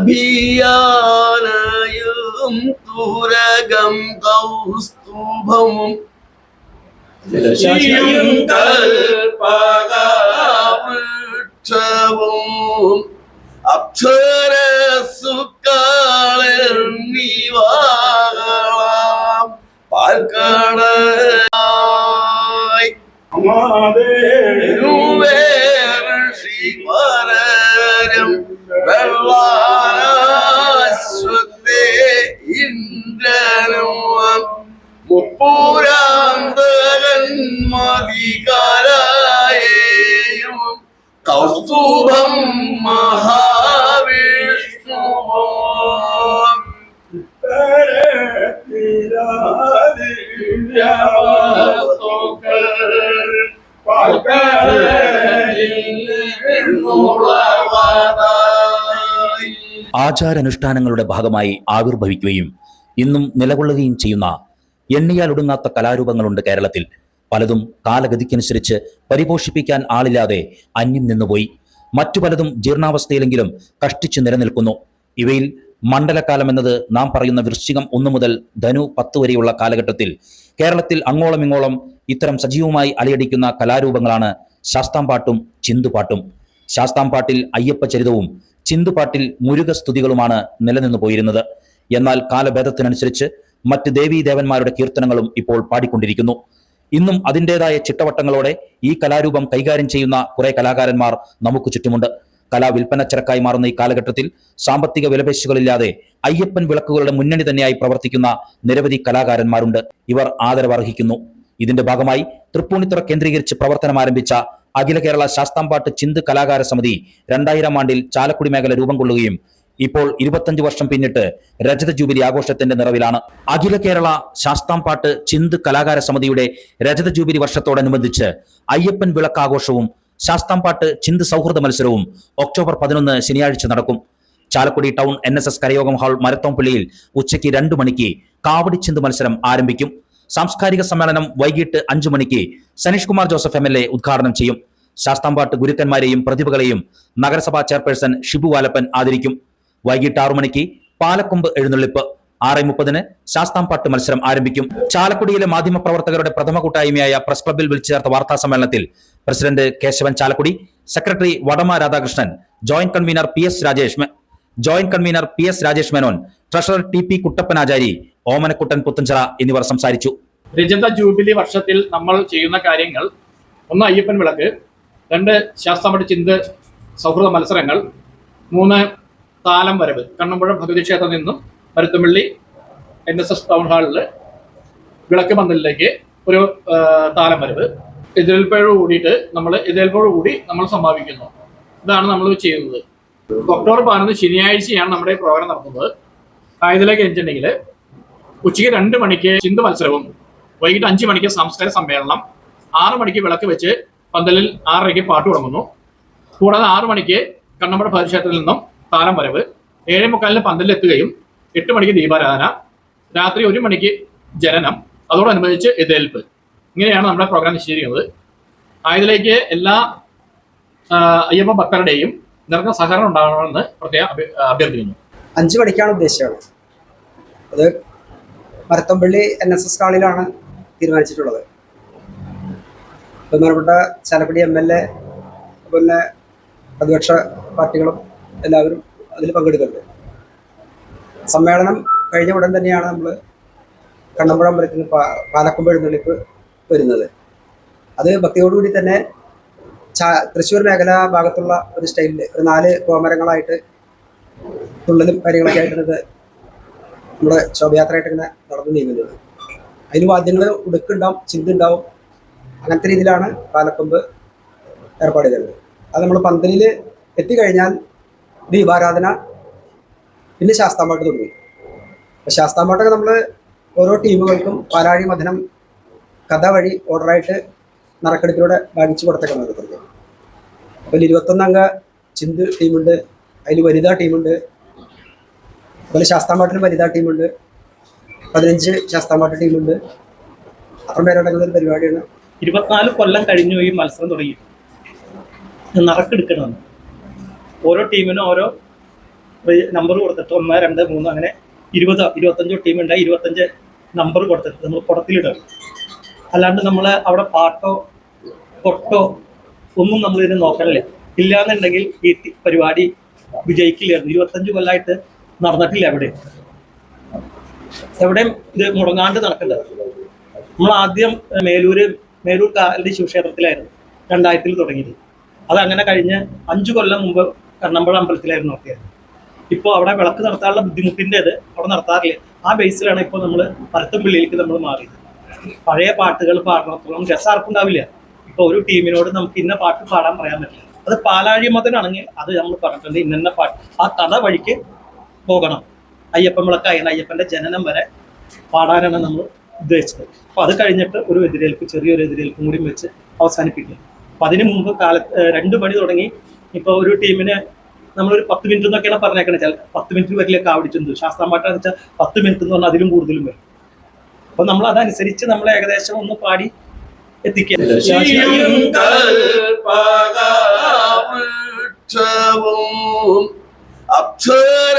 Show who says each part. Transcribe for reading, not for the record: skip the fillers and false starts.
Speaker 1: അഭിയാനയും തുരകം കൗസ്തുഭവും കൽപകവൃക്ഷവും അപ്സരസുക്കളെന്നിവാകളാം പാൽക്കടലായി ഋഷിവരരും വെള്ളാശ്വത്തെ ഇന്ദ്രനും മുപ്പൂരാന്തകന്മതികാരായേയും കൗസ്തുഭം മഹാവിഷ്ണുവും
Speaker 2: ആചാരാനുഷ്ഠാനങ്ങളുടെ ഭാഗമായി ആവിർഭവിക്കുകയും ഇന്നും നിലകൊള്ളുകയും ചെയ്യുന്ന എണ്ണിയാൽ ഒടുങ്ങാത്ത കലാരൂപങ്ങളുണ്ട് കേരളത്തിൽ. പലതും കാലഗതിക്കനുസരിച്ച് പരിപോഷിപ്പിക്കാൻ ആളില്ലാതെ അന്യം നിന്നുപോയി. മറ്റു പലതും ജീർണാവസ്ഥയിലെങ്കിലും കഷ്ടിച്ചു നിലനിൽക്കുന്നു. ഇവയിൽ മണ്ഡലകാലം എന്നത് നാം പറയുന്ന വൃശ്ചികം 1 മുതൽ ധനു 10 വരെയുള്ള കാലഘട്ടത്തിൽ കേരളത്തിൽ അങ്ങോളം ഇങ്ങോളം ഇത്തരം സജീവമായി അലയടിക്കുന്ന കലാരൂപങ്ങളാണ് ശാസ്താംപാട്ടും ചിന്തുപാട്ടും. ശാസ്താംപാട്ടിൽ അയ്യപ്പചരിതവും ചിന്തുപാട്ടിൽ മുരുകസ്തുതികളുമാണ് നിലനിന്നു പോയിരുന്നത്. എന്നാൽ കാലഭേദത്തിനനുസരിച്ച് മറ്റ് ദേവീദേവന്മാരുടെ കീർത്തനങ്ങളും ഇപ്പോൾ പാടിക്കൊണ്ടിരിക്കുന്നു. ഇന്നും അതിൻ്റെതായ ചിട്ടവട്ടങ്ങളോടെ ഈ കലാരൂപം കൈകാര്യം ചെയ്യുന്ന കുറെ കലാകാരന്മാർ നമുക്ക് ചുറ്റുമുണ്ട്. കലാവിൽപ്പനച്ചരക്കായി മാറുന്ന ഈ കാലഘട്ടത്തിൽ സാമ്പത്തിക വിലപേശുകളില്ലാതെ അയ്യപ്പൻ വിളക്കുകളുടെ മുന്നണി തന്നെയായി പ്രവർത്തിക്കുന്ന നിരവധി കലാകാരന്മാരുണ്ട്. ഇവർ ആദരവർഹിക്കുന്നു. ഇതിന്റെ ഭാഗമായി തൃപ്പൂണിത്തുറ കേന്ദ്രീകരിച്ച് പ്രവർത്തനം ആരംഭിച്ച അഖില കേരള ശാസ്താംപാട്ട് ചിന്ത് കലാകാര സമിതി 2000 ആണ്ടിൽ ചാലക്കുടി മേഖല രൂപം കൊള്ളുകയും ഇപ്പോൾ 25 വർഷം പിന്നിട്ട് രജത ജൂബിലി ആഘോഷത്തിന്റെ നിറവിലാണ്. അഖില കേരള ശാസ്താംപാട്ട് ചിന്ത് കലാകാര സമിതിയുടെ രജത ജൂബിലി വർഷത്തോടനുബന്ധിച്ച് അയ്യപ്പൻ വിളക്കാഘോഷവും ശാസ്താംപാട്ട് ചിന്ത് സൗഹൃദ മത്സരവും ഒക്ടോബർ 11 ശനിയാഴ്ച നടക്കും. ചാലക്കുടി ടൗൺ NSS കരയോഗം ഹാൾ മരത്തോംപള്ളിയിൽ ഉച്ചയ്ക്ക് 2 മണിക്ക് കാവടി ചിന്ത് മത്സരം ആരംഭിക്കും. സാംസ്കാരിക സമ്മേളനം വൈകിട്ട് 5 മണിക്ക് സനീഷ് കുമാർ ജോസഫ് MLA ഉദ്ഘാടനം ചെയ്യും. ശാസ്താംപാട്ട് ഗുരുക്കന്മാരെയും പ്രതിഭകളെയും നഗരസഭാ ചെയർപേഴ്സൺ ഷിബു വാലപ്പൻ ആദരിക്കും. വൈകിട്ട് 6 മണിക്ക് പാലക്കൊമ്പ് എഴുന്നള്ളിപ്പ്. 6:30 ശാസ്താംപാട്ട് മത്സരം ആരംഭിക്കും. ചാലക്കുടിയിലെ മാധ്യമപ്രവർത്തകരുടെ പ്രഥമ കൂട്ടായ്മയായ പ്രസ് ക്ലബ്ബിൽ വിളിച്ചു ചേർത്ത വാർത്താ സമ്മേളനത്തിൽ president Keshavan Chalakudy, secretary Vadama Radhakrishnan, joint convener P S Rajesh Menon, treasurer TP Kuttappanachari, Omanakuttan Puthenchira എന്നിവർ സംസാരിച്ചു.
Speaker 3: രജത ജൂബിലി വർഷത്തിൽ നമ്മൾ ചെയ്യുന്ന കാര്യങ്ങൾ: 1 അയ്യപ്പൻ വിളക്ക്, 2 ശാസ്താംപാട്ട് ചിന്ത് സൗഹൃദ മത്സരങ്ങൾ, 3 താലം വരവ്. കണ്ണമ്പുഴ ഭഗവതി ക്ഷേത്രത്തിൽ നിന്നും മരുത്തുമള്ളി NSS ടൗൺ ഹാളിൽ വിളക്ക് പന്തലിലേക്ക് ഒരു താലം വരവ്. എതിരേൽപ്പോടുകൂടി നമ്മൾ സമാപിക്കുന്നു. ഇതാണ് നമ്മൾ ചെയ്യുന്നത്. ഒക്ടോബർ 11 ശനിയാഴ്ചയാണ് നമ്മുടെ പ്രോഗ്രാം നടത്തുന്നത്. ആയതിലേക്ക് വെച്ചിട്ടുണ്ടെങ്കിൽ ഉച്ചയ്ക്ക് 2 മണിക്ക് ചിന്ത് മത്സരവും വൈകിട്ട് 5 മണിക്ക് സാംസ്കാരിക സമ്മേളനം, 6 മണിക്ക് വിളക്ക് വെച്ച് പന്തലിൽ 6:30 പാട്ട് തുടങ്ങുന്നു. കൂടാതെ 6 മണിക്ക് കണ്ണമ്പുഴ ഭഗവതി ക്ഷേത്രത്തിൽ നിന്നും താലം വരവ്, 7:45 പന്തലിലെത്തുകയും 8 മണിക്ക് ദീപാരാധന, രാത്രി 1 മണിക്ക് ജനനം, അതോടനുബന്ധിച്ച് എതിരേൽപ്പ്. ഇങ്ങനെയാണ് നമ്മുടെ പ്രോഗ്രാം നിശ്ചയിച്ചിരിക്കുന്നത്. ആയതിലേക്ക് എല്ലാ അയ്യപ്പ ഭക്തരുടെയും നിറഞ്ഞ സഹകരണം ഉണ്ടാകണമെന്ന് പ്രത്യേകം അഭ്യർത്ഥിക്കുന്നു.
Speaker 4: 5 മണിക്കാണ് ഉദ്ദേശിച്ചത്. അത് മരത്തമ്പള്ളി NSS ഹാളിലാണ് തീരുമാനിച്ചിട്ടുള്ളത്. ബഹുമാനപ്പെട്ട ചാലക്കുടി MLA, അതുപോലെ പ്രതിപക്ഷ പാർട്ടികളും എല്ലാവരും അതിൽ പങ്കെടുക്കുന്നുണ്ട്. സമ്മേളനം കഴിഞ്ഞ ഉടൻ തന്നെയാണ് നമ്മൾ കണ്ണമ്പുഴ അമ്പലത്തിന് പാലക്കൊമ്പ് എഴുന്നള്ളിപ്പ് വരുന്നത്. അത് ഭക്തിയോടുകൂടി തന്നെ തൃശ്ശൂർ മേഖല ഭാഗത്തുള്ള ഒരു സ്റ്റൈലിൽ ഒരു 4 കോമരങ്ങളായിട്ട് തുള്ളലും കാര്യങ്ങളൊക്കെ ആയിട്ടത് നമ്മുടെ ശോഭയാത്രയായിട്ട് ഇങ്ങനെ നടന്നു നീങ്ങുന്നത്. അതിന് വാദ്യങ്ങൾ ഉടുക്കുണ്ടാവും, ചിന്തുണ്ടാവും. അങ്ങനത്തെ രീതിയിലാണ് പാലക്കൊമ്പ് ഏർപ്പാട് ചെയ്തത്. അത് നമ്മൾ പന്തലിൽ എത്തിക്കഴിഞ്ഞാൽ ദീപാരാധന, പിന്നെ ശാസ്താംപാട്ട് തുടങ്ങി. അപ്പോൾ ശാസ്താംപാട്ടൊക്കെ നമ്മൾ ഓരോ ടീമുകൾക്കും പാലാഴി മഥനം കഥ വഴി ഓർഡറായിട്ട് നറുക്കെടുപ്പിലൂടെ ഭാഗിച്ചു കൊടുത്തൊക്കെ നടത്തുന്നത്. അപ്പോൾ 21 അംഗ ചിന്ത് ടീമുണ്ട്, അതിൽ വനിതാ ടീമുണ്ട്, അതുപോലെ ശാസ്താംപാട്ടിലും വനിതാ ടീമുണ്ട്, 15 ശാസ്താംപാട്ട് ടീമുണ്ട്. അത്ര പേരടങ്ങുന്ന ഒരു പരിപാടിയാണ്.
Speaker 5: 24 കൊല്ലം കഴിഞ്ഞു ഈ മത്സരം തുടങ്ങി. നറുക്കെടുക്കണമെന്ന് ഓരോ ടീമിനും ഓരോ നമ്പർ കൊടുത്തിട്ട് 1, 2, 3 അങ്ങനെ 20, 25 ടീമുണ്ടായി 25 നമ്പർ കൊടുത്തിട്ട് നമ്മൾ കുടത്തിലിടണം. അല്ലാണ്ട് നമ്മൾ അവിടെ പാട്ടോ കൊട്ടോ ഒന്നും നമ്മൾ ഇതിന് നോക്കണില്ല. ഇല്ലാന്നുണ്ടെങ്കിൽ ഈ പരിപാടി വിജയിക്കില്ലായിരുന്നു. 25 കൊല്ലമായിട്ട് നടന്നിട്ടില്ല എവിടെയും ഇത് മുടങ്ങാണ്ട് നടക്കേണ്ടത്. നമ്മൾ ആദ്യം മേലൂർ കാലടി ശിവക്ഷേത്രത്തിലായിരുന്നു 2000 തുടങ്ങിയത്. അതങ്ങനെ കഴിഞ്ഞ് 5 കൊല്ലം മുമ്പ് കണ്ണമ്പഴ അമ്പലത്തിലായിരുന്നു നടത്തിയത്. ഇപ്പോൾ അവിടെ വിളക്ക് നടത്താനുള്ള ബുദ്ധിമുട്ടിൻ്റെത് അവിടെ നടത്താറില്ല. ആ ബേസിലാണ് ഇപ്പോൾ നമ്മൾ പരത്തുംപള്ളിയിലേക്ക് നമ്മൾ മാറിയത്. പഴയ പാട്ടുകൾ പാടണത്തോളം രസം ആർക്കും ഉണ്ടാവില്ല. ഇപ്പോൾ ഒരു ടീമിനോട് നമുക്ക് ഇന്ന പാട്ട് പാടാൻ പറയാൻ പറ്റില്ല. അത് പാലാഴി മതനാണെങ്കിൽ അത് നമ്മൾ പറഞ്ഞിട്ടുണ്ട്, ഇന്ന പാട്ട് ആ കഥ വഴിക്ക് പോകണം. അയ്യപ്പൻ വിളക്കായാണ് അയ്യപ്പൻ്റെ ജനനം വരെ പാടാനാണ് നമ്മൾ ഉദ്ദേശിച്ചത്. അപ്പോൾ അത് കഴിഞ്ഞിട്ട് ഒരു എതിരേൽപ്പ്, ചെറിയൊരു എതിരേൽപ്പും കൂടി വെച്ച് അവസാനിപ്പിക്കുക. അപ്പം അതിന് മുമ്പ് 2 മണി തുടങ്ങി. ഇപ്പോൾ ഒരു ടീമിന് നമ്മളൊരു 10 മിനിറ്റ് എന്നൊക്കെയാണ് പറഞ്ഞേക്കണേ. ചില 10 മിനിറ്റ് വരിലേക്ക് ആവടിച്ചെന്തു ശാസ്ത്രമായിട്ടാന്ന് വെച്ചാൽ 10 മിനിറ്റ് എന്ന് പറഞ്ഞാൽ അതിലും കൂടുതലും വരും. അപ്പൊ നമ്മൾ അതനുസരിച്ച് നമ്മൾ ഏകദേശം ഒന്ന് പാടി എത്തിക്കുക.
Speaker 1: കൽപകാവൃക്ഷവും അപ്സര